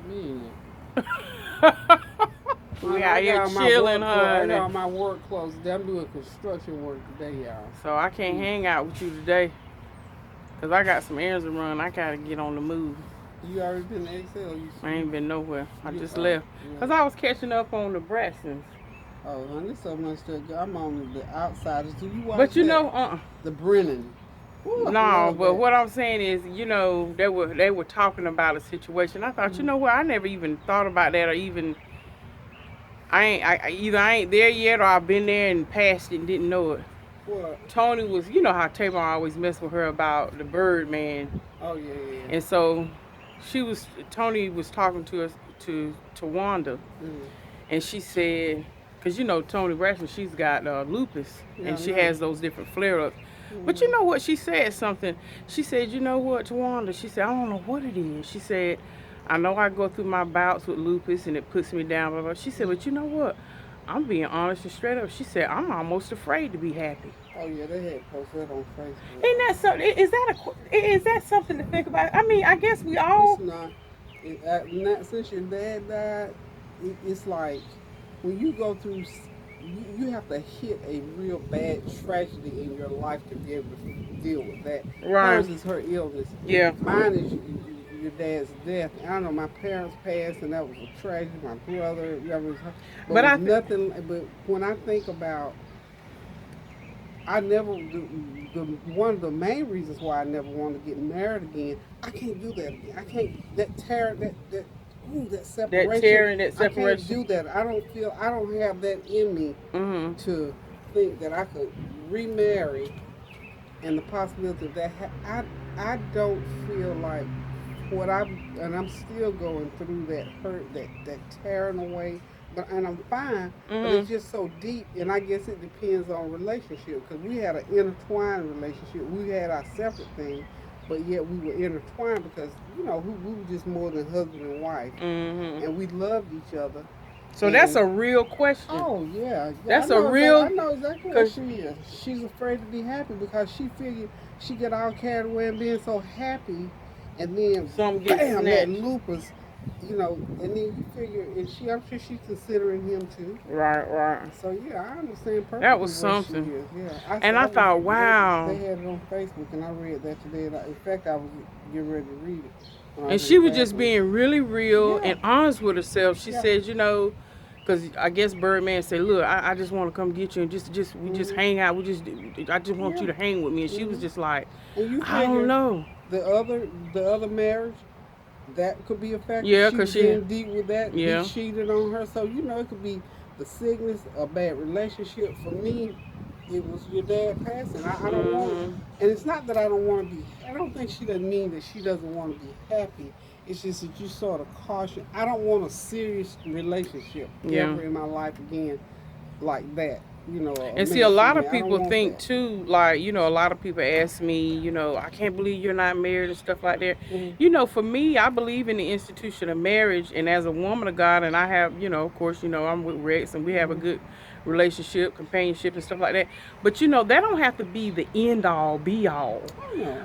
Me. We out here chilling, I honey. got my work clothes. I'm doing construction work today, y'all. So I can't hang out with you today. Because I got some errands to run. I got to get on the move. You already been to Excel? I ain't been nowhere. I just left. Because I was catching up on the Braxtons. Oh, honey, there's so much to go. I'm on the outsiders. Do you watch But you know, the Brennan? Ooh, no, but what I'm saying is, you know, they were talking about a situation. I thought, you know what, I never even thought about that, or even either I ain't there yet, or I've been there and passed it and didn't know it. What? Tony was, you know how Tamar always messed with her about the Birdman. Oh yeah. And so Tony was talking to us to Wanda, and she said, because you know Toni Braxton, she's got lupus, and she has those different flare-ups. But you know what? She said something. She said, you know what, Tawanda? She said, I don't know what it is. She said, I know I go through my bouts with lupus and it puts me down. Blah, blah. She said, but you know what? I'm being honest and straight up. She said, I'm almost afraid to be happy. Oh yeah, they had posted that on Facebook. Ain't that something? Is that something to think about? I mean, I guess we all. It's not since your dad died. It's like when you go through. You have to hit a real bad tragedy in your life to be able to deal with that. Right. Hers is her illness. Yeah. Mine is your dad's death. I know my parents passed, and that was a tragedy. My brother, but nothing. But when I think about, I never. One of the main reasons why I never wanted to get married again. I can't do that again. I can't. That separation. That tearing, that separation. I can't do that. I don't have that in me to think that I could remarry, and the possibility of that. I don't feel like and I'm still going through that hurt, that tearing away. And I'm fine, but it's just so deep, and I guess it depends on relationship, because we had an intertwined relationship. We had our separate things, but yet we were intertwined because, you know, we were just more than husband and wife, and we loved each other. So that's a real question. Oh, yeah. That's a real... I know exactly what she is. She's afraid to be happy because she figured she got all carried away and being so happy, and then, bam, that lupus, you know, and then you figure, and I'm sure she's considering him too. Right. So, yeah, I understand perfectly. That was something. Yeah. I thought, wow. They had it on Facebook, and I read that today. In fact, I was getting ready to read it. And she was just being really real and honest with herself. She said, you know, because I guess Birdman said, look, I just want to come get you and we just hang out. I just want you to hang with me. And she was just like, I don't know. The other marriage, that could be a factor. Yeah, because she was deep with that. Yeah. He cheated on her. So, you know, it could be the sickness, a bad relationship. For me, it was your dad passing. I don't want to, and it's not that I don't want to be, I don't think she doesn't mean that she doesn't want to be happy. It's just that you sort of caution. I don't want a serious relationship ever in my life again like that. You know, and see, a lot of people think too, like, you know, a lot of people ask me, you know, I can't believe you're not married and stuff like that. You know, for me, I believe in the institution of marriage, and as a woman of God, and I have, you know, of course, you know, I'm with Rex, and we have a good relationship, companionship, and stuff like that. But you know, that don't have to be the end all, be all.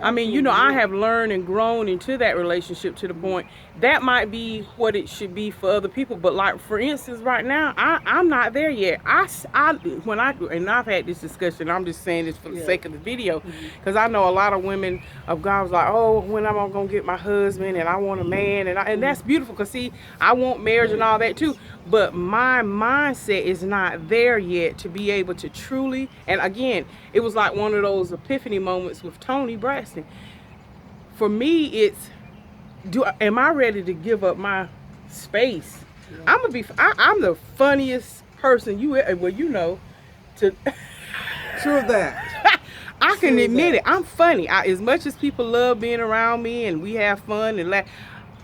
I mean, you know, I have learned and grown into that relationship to the point that might be what it should be for other people. But like, for instance, right now, I'm not there yet. And I've had this discussion. I'm just saying this for the sake of the video, because I know a lot of women of God was like, oh, when am I gonna get my husband? And I want a man, and that's beautiful. Cause see, I want marriage and all that too. But my mindset is not there yet to be able to truly, and again, it was like one of those epiphany moments with Toni Braxton. For me, it's, am I ready to give up my space? I'm the funniest person you know. True that. I can admit it. I'm funny. As much as people love being around me and we have fun and laugh,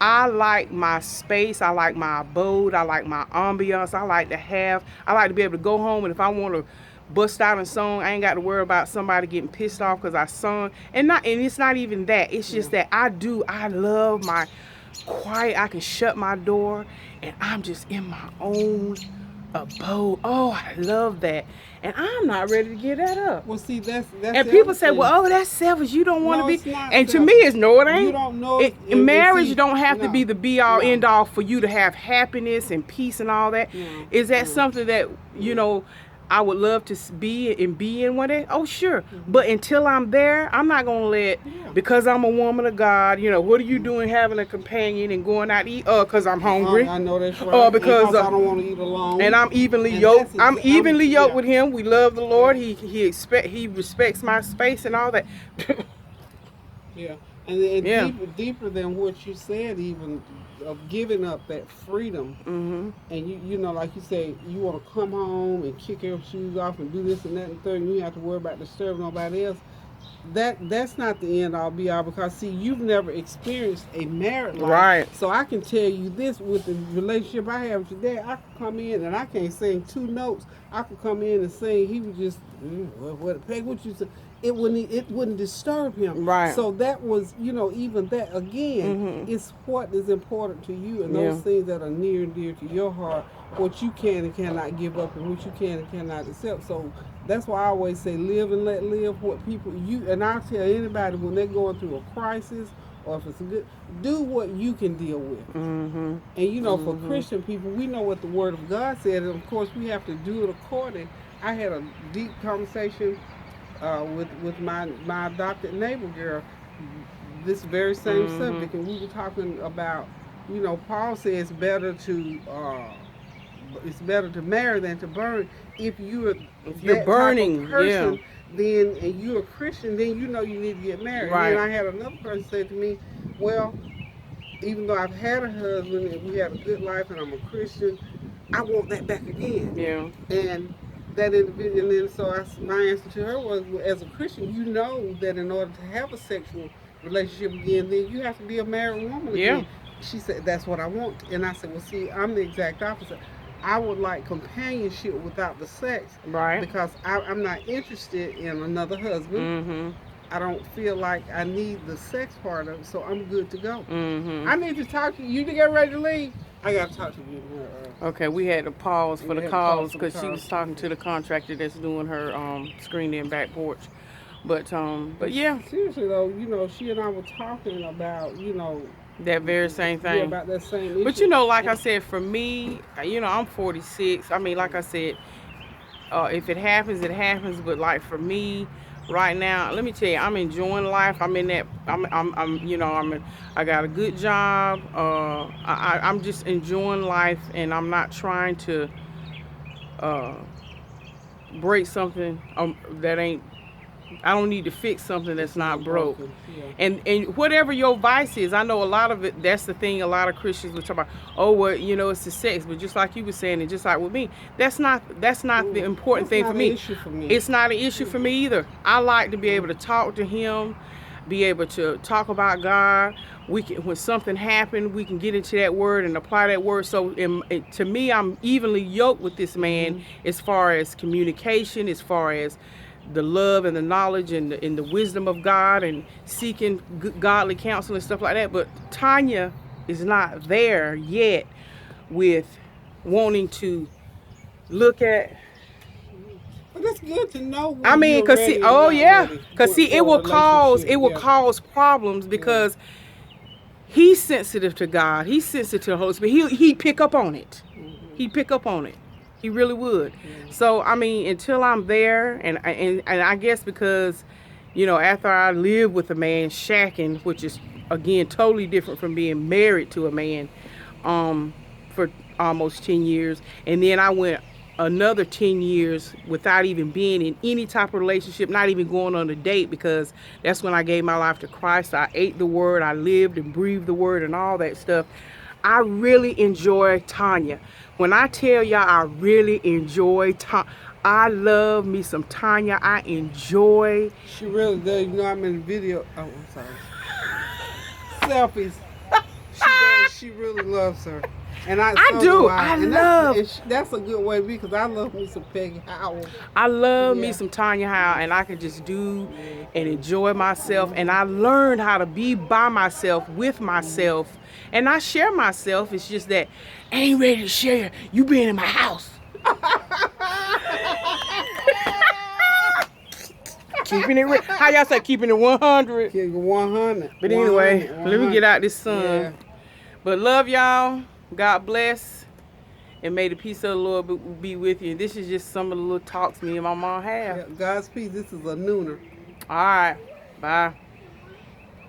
I like my space. I like my abode. I like my ambiance. I like to be able to go home, and if I want to bust out and song, I ain't got to worry about somebody getting pissed off because I sung. And it's not even that. It's just that I love my quiet. I can shut my door and I'm just in my own A bold. Oh, I love that. And I'm not ready to give that up. Well, see, that's and people say, well, oh, that's selfish. You don't want to be. And to me, it's no, it ain't. You don't know. Marriage don't have to be the be all end all for you to have happiness and peace and all that. Is that something that, you know, I would love to be in one day? Oh, sure. But until I'm there, I'm not going to let, because I'm a woman of God, you know, what are you doing having a companion and going out to eat? Because I'm hungry. I know that's right. Or because I don't want to eat alone. And I'm evenly yoked. I'm evenly yoked with him. We love the Lord. He respects my space and all that. Yeah. And deeper than what you said, even of giving up that freedom, and you know, like you say, you want to come home and kick your shoes off and do this and that and third, and you have to worry about disturbing nobody else. That's not the end all be all, because see, you've never experienced a married life, right? So I can tell you this, with the relationship I have with your dad, I could come in and I can't sing 2 notes. I could come in and sing. He would just, Peg, what you say? It wouldn't disturb him. Right. So that was, you know, even that again, it's what is important to you, and those things that are near and dear to your heart, what you can and cannot give up, and what you can and cannot accept. So that's why I always say, live and let live. What people and I'll tell anybody when they're going through a crisis, or if it's a good, do what you can deal with. And you know, for Christian people, we know what the Word of God said, and of course we have to do it according. I had a deep conversation with my adopted neighbor girl, this very same subject, and we were talking about, you know, Paul says it's better to marry than to burn. If you're burning, type of person, then, and you're a Christian, then you know you need to get married. Right. And I had another person say to me, well, even though I've had a husband and we had a good life and I'm a Christian, I want that back again. Yeah. And that individual, and then so my answer to her was, well, as a Christian, you know that in order to have a sexual relationship again, then you have to be a married woman again. She said, that's what I want. And I said, well, see, I'm the exact opposite. I would like companionship without the sex. Right. Because I'm not interested in another husband. I don't feel like I need the sex part of it, so I'm good to go. I need to talk to you. You to get ready to leave? I got to talk to you. Okay, we had to pause for the calls because she was talking to the contractor that's doing her screened-in back porch. But yeah. Seriously though, you know, she and I were talking about, you know, that very same thing. Yeah, about that same issue. But you know, like I said, for me, you know, I'm 46. I mean, like I said, if it happens, it happens. But like for me, right now, let me tell you, I'm enjoying life. I'm in that. I got a good job. I'm just enjoying life, and I'm not trying to break something that ain't. I don't need to fix something that's not broke. And whatever your vice is, I know a lot of it, that's the thing a lot of Christians will talk about, oh, well, you know, it's the sex. But just like you were saying, and just like with me, that's not the important thing for me. It's not an issue for me either. I like to be able to talk to him, be able to talk about God. When something happened, we can get into that word and apply that word. So to me, I'm evenly yoked with this man as far as communication, as far as the love and the knowledge and the wisdom of God and seeking godly counsel and stuff like that. But Tanya is not there yet with wanting to look at. But that's good to know. I mean, because see, it will cause problems because he's sensitive to God. He's sensitive to the Holy Spirit. He'd pick up on it. He'd pick up on it. He really would. So I mean, until I'm there, and I guess because, you know, after I lived with a man shacking, which is again totally different from being married to a man, for almost 10 years, and then I went another 10 years without even being in any type of relationship, not even going on a date, because that's when I gave my life to Christ. I ate the word, I lived and breathed the word and all that stuff. I really enjoy Tanya. When I tell y'all I really enjoy Tanya, I love me some Tanya. I enjoy. She really does. You know, I'm in the video. Oh, I'm sorry. Selfies. She does. She really loves her. And I do. I love. That's a good way to be, because I love me some Peggy Howell. I love me some Tanya Howell, and I can just do and enjoy myself. And I learned how to be by myself, with myself. And I share myself. It's just that I ain't ready to share you being in my house. Keeping it real. How y'all say keeping it 100? Keep it 100. But anyway, 100, let me get out this sun. Yeah. But love y'all. God bless. And may the peace of the Lord be with you. And this is just some of the little talks me and my mom have. Yeah, God's peace. This is a nooner. All right. Bye.